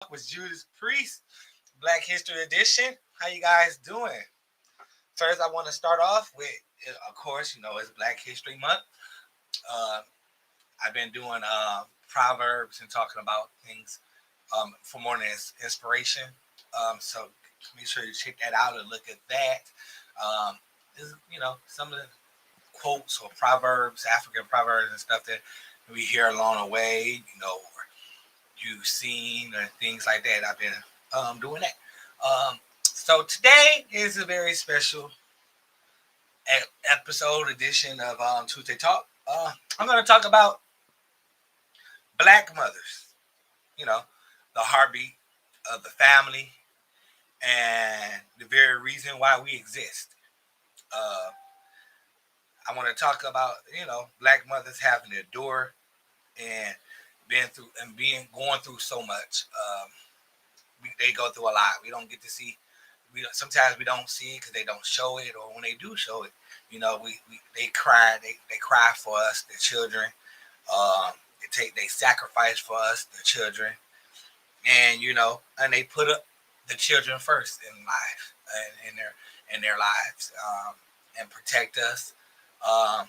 with Judas Priest, Black History Edition. How you guys doing? First, I want to start off with, of course, it's Black History Month. Uh, I've been doing proverbs and talking about things for more than inspiration. So make sure you check that out and look at that. Some of the quotes or proverbs, African proverbs and stuff that we hear along the way, or you've seen or things like that. I've been doing that. So today is a very special episode edition of Tuesday Talk. I'm going to talk about Black mothers. The heartbeat of the family and the very reason why we exist. Uh, I want to talk about Black mothers having to endure and being going through so much. They go through a lot. We don't get to see. Sometimes we don't see it because they don't show it, or when they do show it, they cry. They cry for us, their children. They sacrifice for us, their children, and they put up the children first in life and in their lives, and protect us. Um,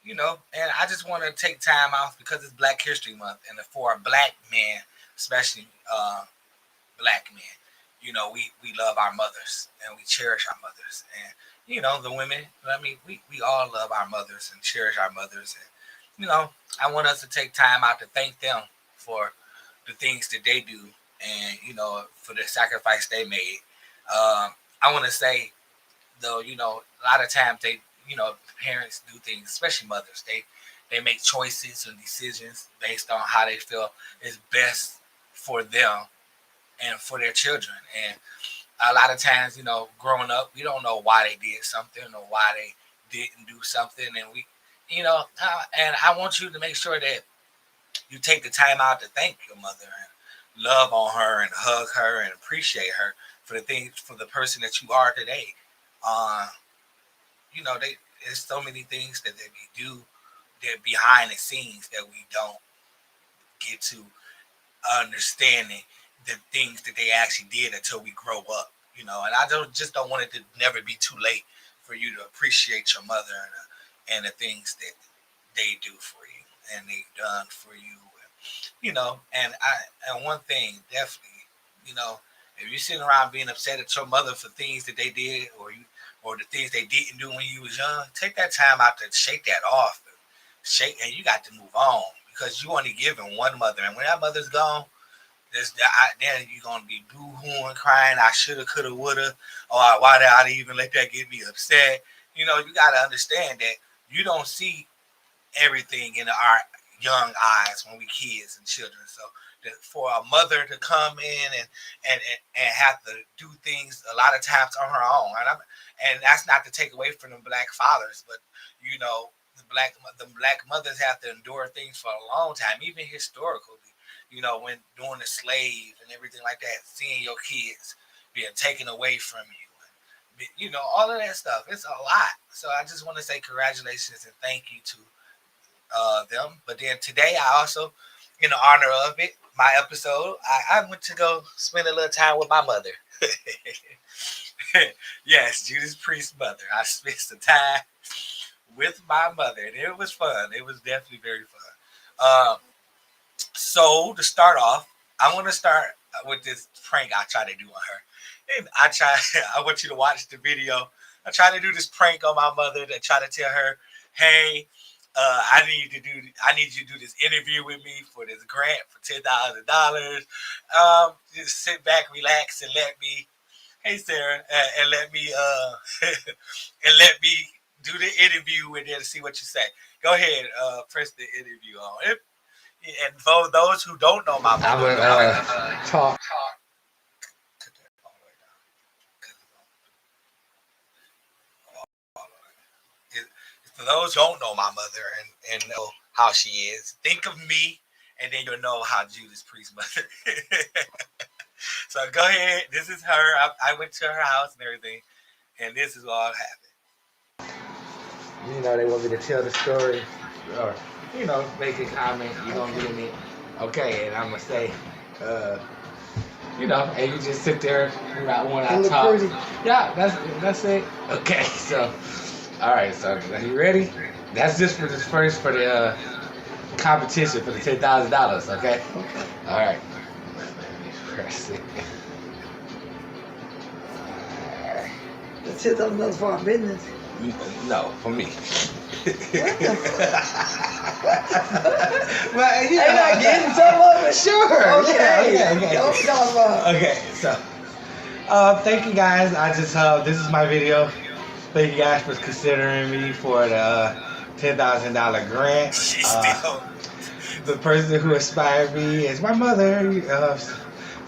and I just want to take time off because it's Black History Month, and for a Black man, especially Black men, we love our mothers and we cherish our mothers, and the women. I mean, we all love our mothers and cherish our mothers, and I want us to take time out to thank them for the things that they do, and for the sacrifice they made. I want to say though, a lot of times parents do things, especially mothers. They make choices and decisions based on how they feel is best for them and for their children. And a lot of times, growing up, we don't know why they did something or why they didn't do something, and and I want you to make sure that you take the time out to thank your mother and love on her and hug her and appreciate her for the things, for the person that you are today. Uh, there's so many things that they do that behind the scenes that we don't get to understanding the things that they actually did until we grow up. And I don't want it to never be too late for you to appreciate your mother and the things that they do for you and they've done for you. And one thing definitely, if you're sitting around being upset at your mother for things that they did or the things they didn't do when you was young, take that time out to shake that off. And you got to move on because you only given one mother, and when that mother's gone, then you're gonna be boo-hooing, crying. I shoulda, coulda, woulda. Or why did I even let that get me upset? You gotta understand that you don't see everything in our young eyes when we kids and children. So for a mother to come in and have to do things a lot of times on her own, and that's not to take away from the Black fathers, but the black mothers have to endure things for a long time, even historically. When doing the slave and everything like that, seeing your kids being taken away from you, and all of that stuff. It's a lot. So I just want to say congratulations and thank you to them. But then today, I also, in honor of it, my episode, I went to go spend a little time with my mother. Yes, Judas Priest's mother. I spent some time with my mother, and it was fun. It was definitely very fun. So to start off, I want to start with this prank I try to do on her. And I want you to watch the video. I try to do this prank on my mother to try to tell her, hey, I need you to do this interview with me for this grant for $10,000. Just sit back, relax, and let me, hey Sarah, and let me and let me do the interview with her to see what you say. Go ahead, press the interview on it. And for those who don't know my I mother, would talk. for those who don't know my mother and know how she is, think of me, and then you'll know how Judas Priest's mother. So go ahead. This is her. I went to her house and everything, and this is all happened. They want me to tell the story or, make a comment. You're going to give me, okay, and I'm going to say, You know, and you just sit there when I look talk. pretty. Yeah, that's it. Okay, so all right, so are you ready? That's just for this first for the competition for the $10,000. Okay. Okay. All right. Let me press it. The $10,000 for our business. No, for me. What the fuck? Well, you Ain't I getting some of it? Sure. Okay. Yeah, okay. Don't talk about. Okay, so thank you guys. I just this is my video. Thank you guys for considering me for the $10,000 grant. She still. The person who inspired me is my mother.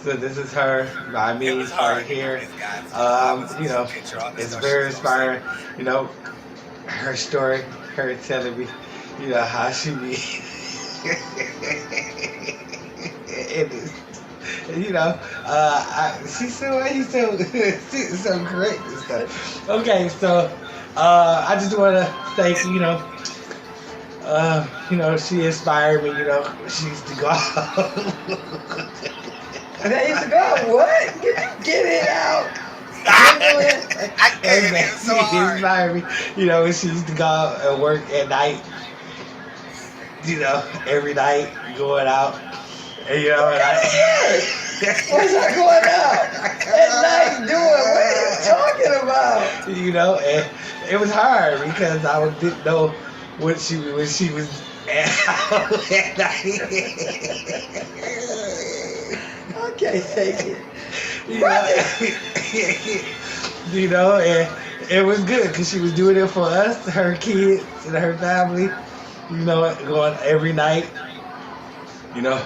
So this is her by It me was hard right to do here. this, guys. I was You know, picture all the it's stuff very she's gonna say. inspiring. You know, her story, her telling me, you know, how she be. It is, you know, she's she's so great and stuff. Okay, so I just want to thank you know, she inspired me. You know, she used to go. They used to go, what? Get it out. I can't. It was so She hard. inspired me. You know, when she used to go out and work at night. You know, every night going out. And, you know, What kind of work? What's that going out at night doing? What are you talking about? You know, and it was hard because I didn't know when she was at night. I can't take it. You know, and it was good because she was doing it for us, her kids, and her family. You know, going every night. You know,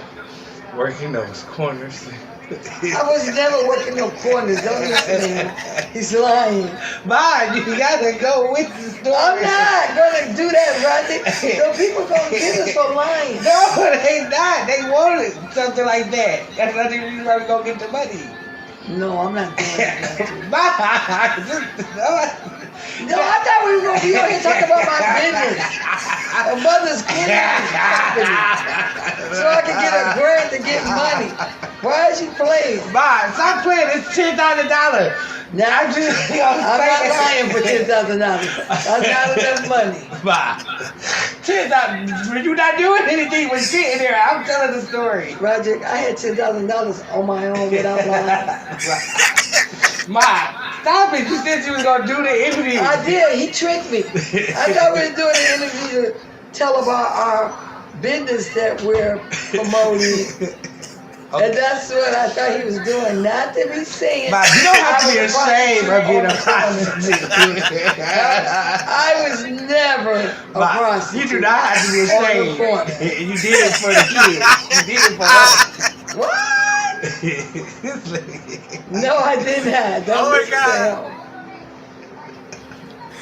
working those corners. I was never working no corners. Don't listen to him. He's lying. Mom, you gotta go with the story. I'm not gonna do that, Rodney. The people gonna get us for lying. No, they not. They wanted something like that. That's not the reason why we gonna get the money. No, I'm not doing that. Mom, No, I thought we were gonna be on here talking about my business. A mother's cleaning company. So I can get a grant to get money. Why is she playing? Mom, stop playing. It's $10,000. Now I'm just I'm not lying for $10,000. That's not enough money. Mom, $10,000. You're not doing anything with sitting there. I'm telling the story. Roger, I had $10,000 on my own without lying. Ma, stop it. You said you was going to do the interview. I did. He tricked me. I thought we were doing an interview to tell about our business that we're promoting. Okay. And that's what I thought he was doing. Not to be saying. Ma, you don't have to be ashamed of being a prostitute. prostitute. I was never a Ma, prostitute. you do not have to be On the ashamed. corner. You did it for the kids. You did it for us. What? No, I did not. Don't Oh my listen to God. him.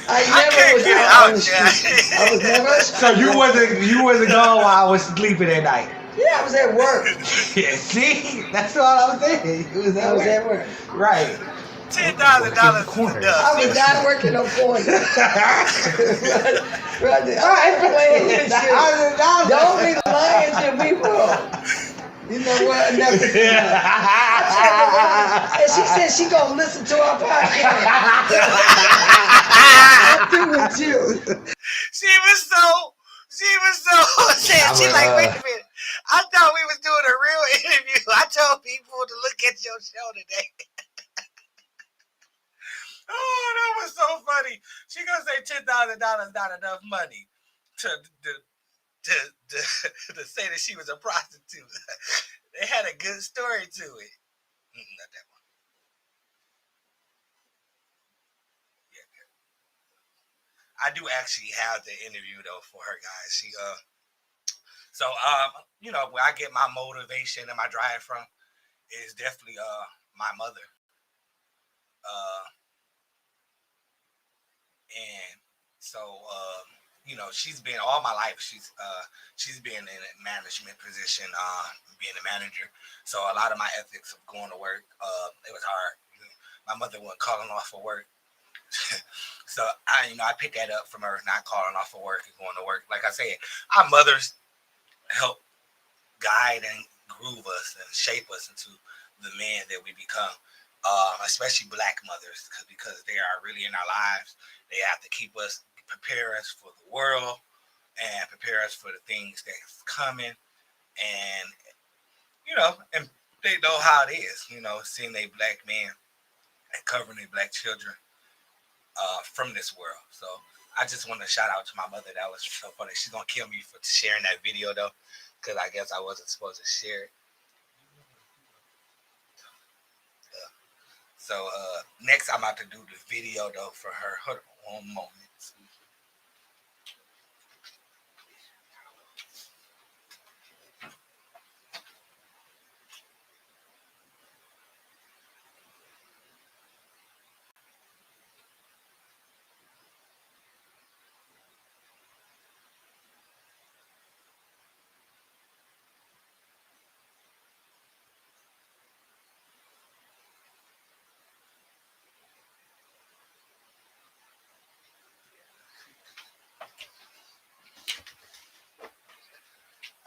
I I never can't was get it out out, on the Jack. street. I was never a So you wasn't gone while I was sleeping at night. Yeah, I was at work. Yeah, see, that's all I'm saying. It was I was at work. Right. $10,000 is Corners. enough. I was not working no corner. Brother, I'm playing with you. Don't be lying to people. You know what? Never. And she said she gonna listen to our podcast. I'm through with you. She was so sad. She like, wait a minute. I thought we was doing a real interview. I told people to look at your show today. Oh, that was so funny. She gonna say $10,000 not enough money to say that she was a prostitute. They had a good story to it. Not that one. Yeah. I do actually have the interview though for her, guys. She so you know, where I get my motivation and my drive from is definitely my mother. And so you know, she's been all my life. She's been in a management position, being a manager. So a lot of my ethics of going to work, it was hard. My mother wasn't calling off for work. So I picked that up from her, not calling off for work and going to work. Like I said, our mothers help guide and groove us and shape us into the men that we become. Especially black mothers, because they are really in our lives. They have to keep us, prepare us for the world, and prepare us for the things that's coming. And and they know how it is. Seeing a black man and covering their black children from this world. So I just want to shout out to my mother. That was so funny. She's gonna kill me for sharing that video though, because I guess I wasn't supposed to share it. So next I'm about to do the video though for her. Hold on one moment.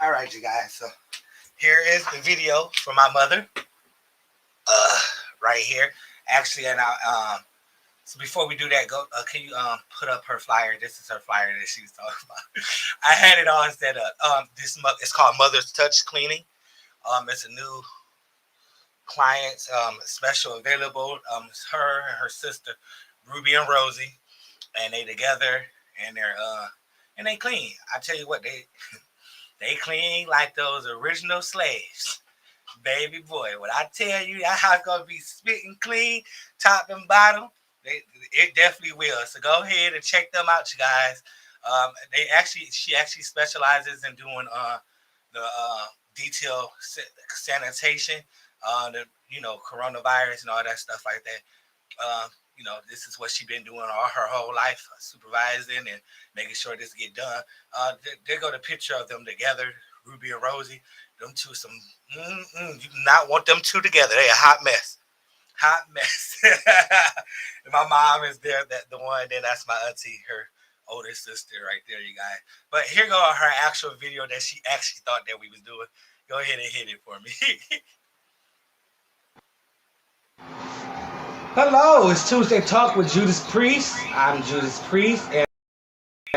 All right, you guys. So here is the video from my mother. Right here. Actually, and so before we do that, go. Can you put up her flyer? This is her flyer that she was talking about. I had it all set up. It's called Mother's Touch Cleaning. It's a new client, special available. It's her and her sister, Ruby and Rosie, and they together, and they clean. I tell you what, they clean like those original slaves. Baby boy, when I tell you that house gonna be spitting clean, top and bottom, it definitely will. So go ahead and check them out, you guys. She actually specializes in doing the detail sanitation, the coronavirus and all that stuff like that. This is what she's been doing all her whole life, supervising and making sure this get done. There go the picture of them together, Ruby and Rosie. Them two, you do not want them two together. They a hot mess. Hot mess. And my mom is there, the one, then that's my auntie, her older sister right there, you guys. But here go her actual video that she actually thought that we was doing. Go ahead and hit it for me. Hello, it's Tuesday Talk with Judas Priest. I'm Judas Priest, and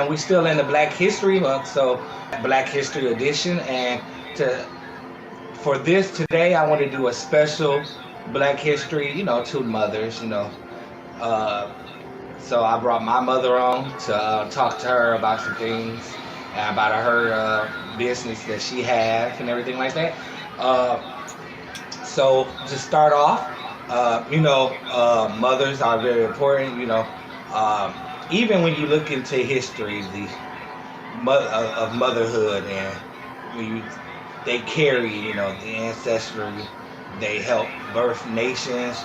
we're still in the Black History Month, so Black History Edition. And for this today, I want to do a special Black History, to mothers, So I brought my mother on to talk to her about some things, and about her business that she has and everything like that. So to start off, mothers are very important. Even when you look into history, of motherhood, and they carry, the ancestry. They help birth nations.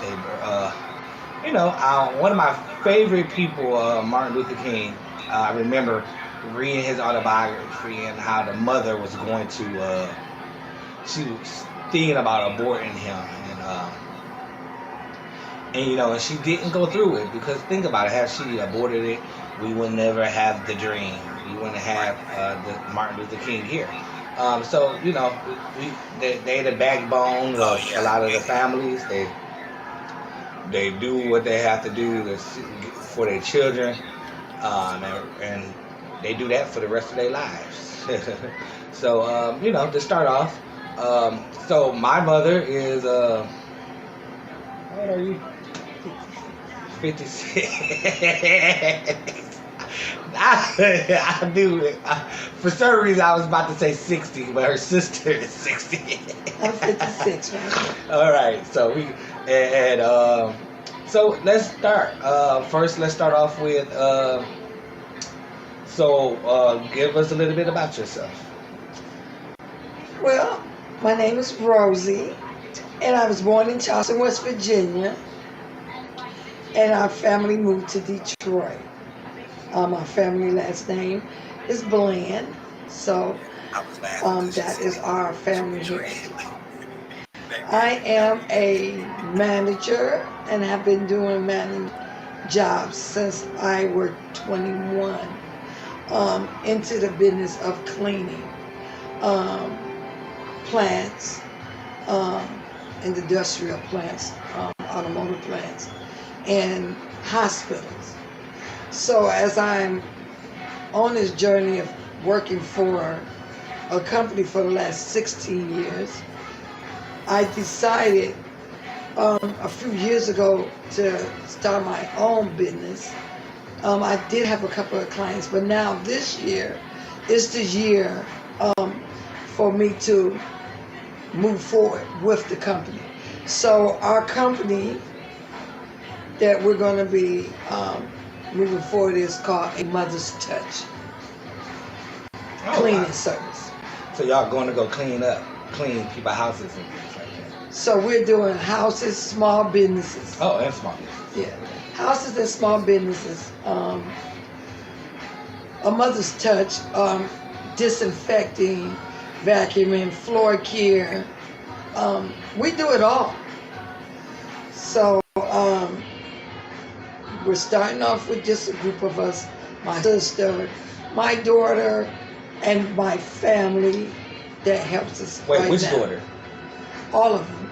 One of my favorite people, Martin Luther King. I remember reading his autobiography and how the mother was going to. She was thinking about aborting him, and she didn't go through it, because think about it. Had she aborted it, we would never have the dream. We wouldn't have the Martin Luther King here. So they the backbone of a lot of the families. They do what they have to do for their children, and they do that for the rest of their lives. So to start off, so my mother is what are you? 56. I knew it. For some reason, I was about to say 60, but her sister is 60. I'm 56, right? All right, so so let's start. First, let's start off with. Give us a little bit about yourself. Well, my name is Rosie, and I was born in Charleston, West Virginia, and our family moved to Detroit. Our family last name is Bland, so that is our family history. I am a manager and have been doing managing jobs since I was 21, into the business of cleaning plants, in industrial plants, automotive plants, and hospitals. So as I'm on this journey of working for a company for the last 16 years, I decided a few years ago to start my own business. I did have a couple of clients, but now this year is the year for me to move forward with the company. So our company that we're going to be moving forward is called A Mother's Touch cleaning service. So y'all going to go clean people's houses and things like that. So we're doing houses, small businesses. Oh, and small businesses. Yeah, houses and small businesses. A Mother's Touch, disinfecting, vacuuming, floor care. We do it all. So we're starting off with just a group of us, my sister, my daughter, and my family that helps us. Wait, right which now. daughter? All of them.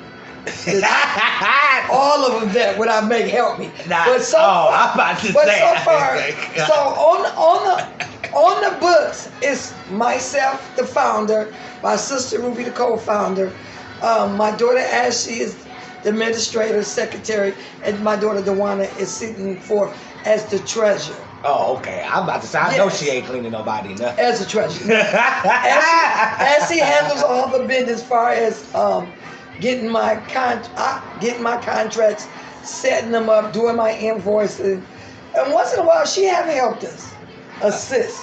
All of them that when I make help me. Nah, But so far, I'm about to but say. so far, so on the books, it's myself, the founder, my sister Ruby, the co-founder, my daughter Ashley is the administrator, secretary, and my daughter Dewana is sitting forth as the treasurer. Oh, okay. I'm about to say, I know Yes. she ain't cleaning nobody enough. As a treasurer. Ashley handles all the business as far as getting my contracts, setting them up, doing my invoicing, and once in a while she have helped us, assist.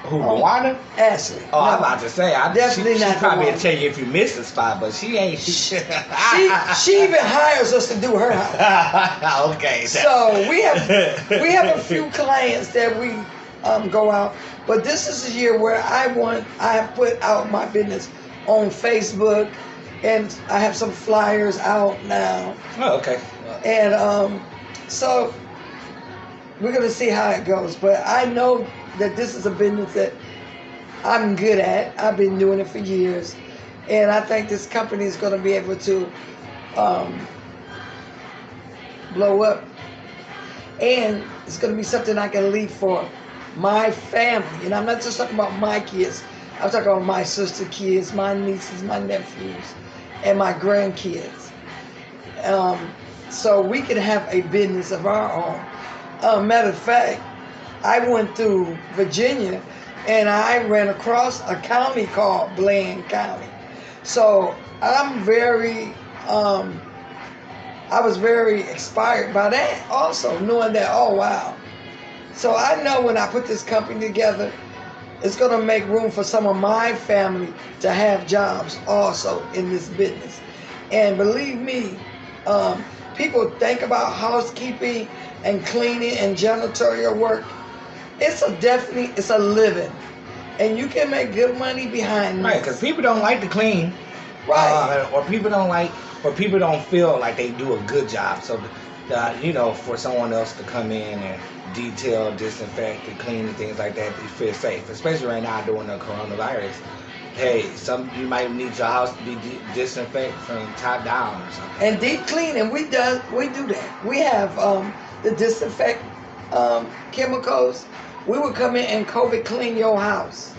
Who, Dewana? Ashley. Oh, No, I'm about to say, definitely she not probably Dewana. will tell you if you miss a spot, but she ain't. She even hires us to do her house. Okay. So we have a few clients that we go out, but this is a year where I have put out my business on Facebook, and I have some flyers out now, Oh, okay. and so we're gonna see how it goes. But I know that this is a business that I'm good at. I've been doing it for years, and I think this company is gonna be able to blow up, and it's going to be something I can leave for my family. And I'm not just talking about my kids. I'm talking about my sister kids, my nieces, my nephews, and my grandkids. So we can have a business of our own. Matter of fact, I went through Virginia and I ran across a county called Bland County. So I'm very I was very inspired by that also, knowing that, oh wow. So I know when I put this company together, it's going to make room for some of my family to have jobs also in this business. And believe me, people think about housekeeping and cleaning and janitorial work. It's a living. And you can make good money behind Right, this. because people don't like to clean. Right. Or people don't feel like they do a good job. So, for someone else to come in and detail, disinfect, and clean and things like that, they feel safe. Especially right now during the coronavirus. Hey, you might need your house to be disinfected from top down or something. And deep cleaning, we do that. We have the disinfect chemicals. We would come in and COVID clean your house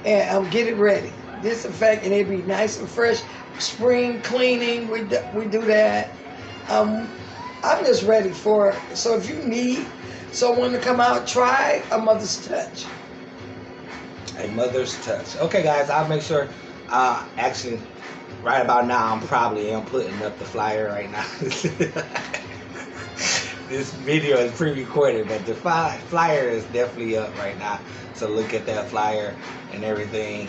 and get it ready. Disinfect, and it'd be nice and fresh. Spring cleaning, we do that. I'm just ready for it. So if you need someone to come out, try A Mother's Touch. A Mother's Touch. Okay, guys, I'll make sure. Actually, right about now, I'm probably putting up the flyer right now. This video is pre-recorded, but the flyer is definitely up right now. So look at that flyer and everything.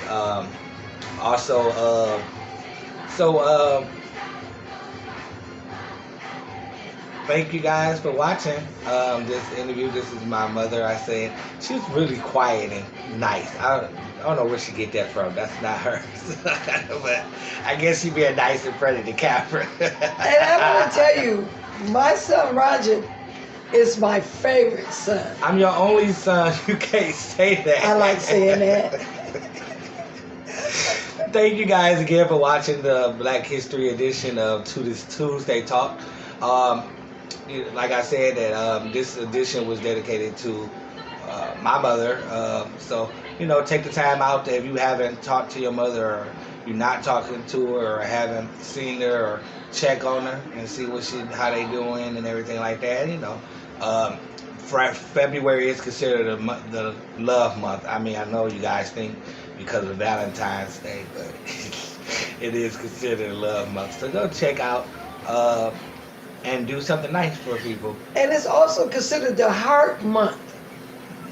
Thank you guys for watching this interview. This is my mother. I said she's really quiet and nice. I don't know where she get that from. That's not hers. But I guess she being nice in front of the camera. And I want to tell you, my son Roger is my favorite son. I'm your only son. You can't say that. I like saying that. Thank you guys again for watching the Black History edition of To This Tuesday Talk. Um, like I said, that this edition was dedicated to my mother. So take the time out there if you haven't talked to your mother, or you're not talking to her, or haven't seen her, or check on her and see how they doing and everything like that. Um, February is considered the love month. I mean, I know you guys think because of Valentine's Day, but it is considered a love month. So go check out and do something nice for people. And it's also considered the heart month.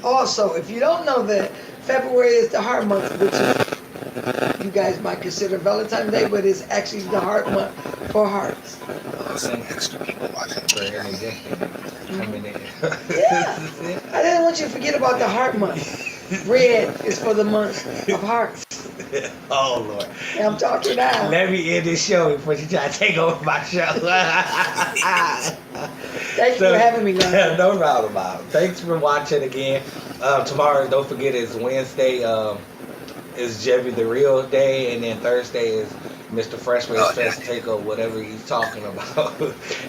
Also, if you don't know that, February is the heart month, which is, you guys might consider Valentine's Day, but it's actually the heart month for hearts. Some extra people watching. Yeah. I didn't want you to forget about the heart month. Red is for the month of hearts. Oh Lord. Yeah, I'm talking now. Let me end this show before you try to take over my show. Thanks for having me, guys. No problem, Bob. Thanks for watching again. Tomorrow, don't forget, it's Wednesday. Is Jeffy the Real Day, and then Thursday is Mr. Freshman's Fest Takeover, whatever he's talking about.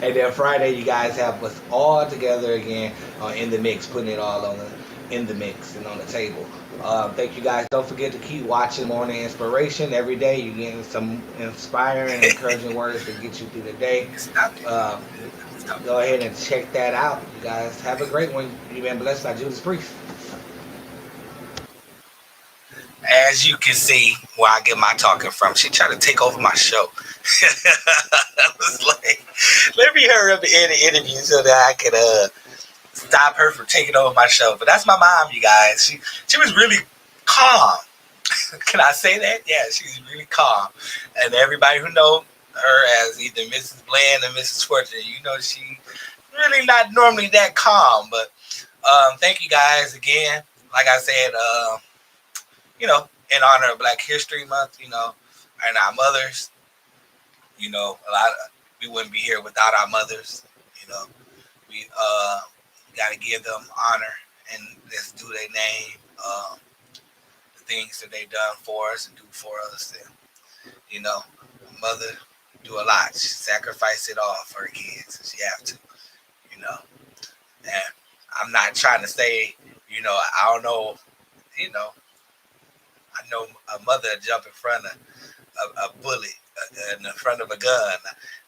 And then Friday, you guys have us all together again in the mix, putting it all in the mix and on the table. Thank you guys. Don't forget to keep watching Morning Inspiration every day. You're getting some inspiring, encouraging words to get you through the day. Go ahead and check that out. You guys have a great one. You've been blessed by Judas Priest. As you can see, where I get my talking from, she tried to take over my show. I was like, let me hurry up and end the interview so that I could stop her from taking over my show. But that's my mom, you guys. She was really calm. Can I say that? Yeah, she's really calm. And everybody who know her as either Mrs. Bland or Mrs. Fortune, she really not normally that calm. But thank you guys again. Like I said, in honor of Black History Month, and our mothers, we wouldn't be here without our mothers. We got to give them honor and let's do their name, the things that they done for us and do for us. And, mother do a lot. She sacrifice it all for her kids. She have to, And I'm not trying to say, I don't know, I know a mother jump in front of a bullet in the front of a gun.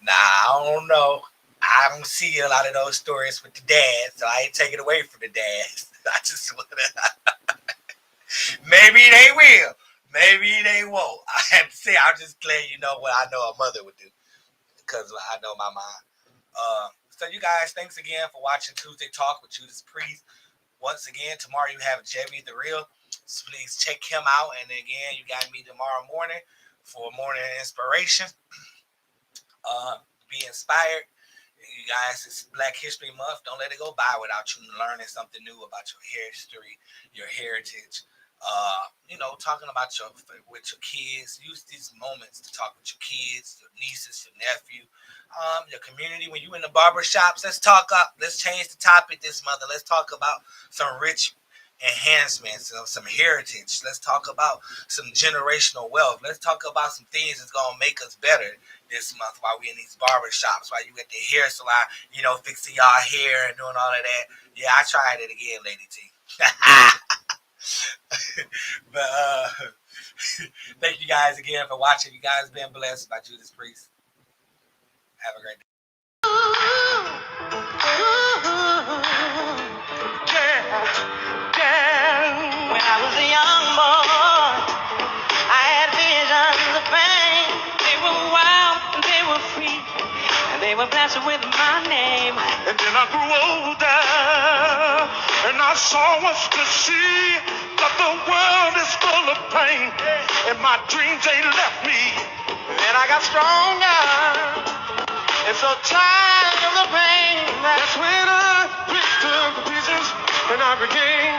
Now, I don't know. I don't see a lot of those stories with the dad, so I ain't taking away from the dads. I just want to. Maybe they will. Maybe they won't. I have to say, I'll just let you know what I know a mother would do, because I know my mom. So you guys, thanks again for watching Tuesday Talk with Judas Priest. Once again, tomorrow you have Jebby the Real. So please check him out. And again, you got me tomorrow morning for morning inspiration. Be inspired. You guys, it's Black History Month. Don't let it go by without you learning something new about your history, your heritage. Talking about with your kids. Use these moments to talk with your kids, your nieces, your nephew, your community. When you in the barber shops, let's change the topic this month. Let's talk about some rich enhancements, some heritage. Let's talk about some generational wealth. Let's talk about some things that's gonna make us better this month while we in these barber shops, while you at the hair salon, fixing y'all hair and doing all of that. Yeah, I tried it again, Lady T. But thank you guys again for watching. You guys been blessed by Judas Priest. Have a great day. When I was a young boy, I had visions of fame. They were wild and they were free, and they were blessed with my name. And then I grew older, and I saw what's to see, that the world is full of pain, and my dreams, they left me. Then I got stronger, and so tired of the pain. That's when I picked up the pieces, and I began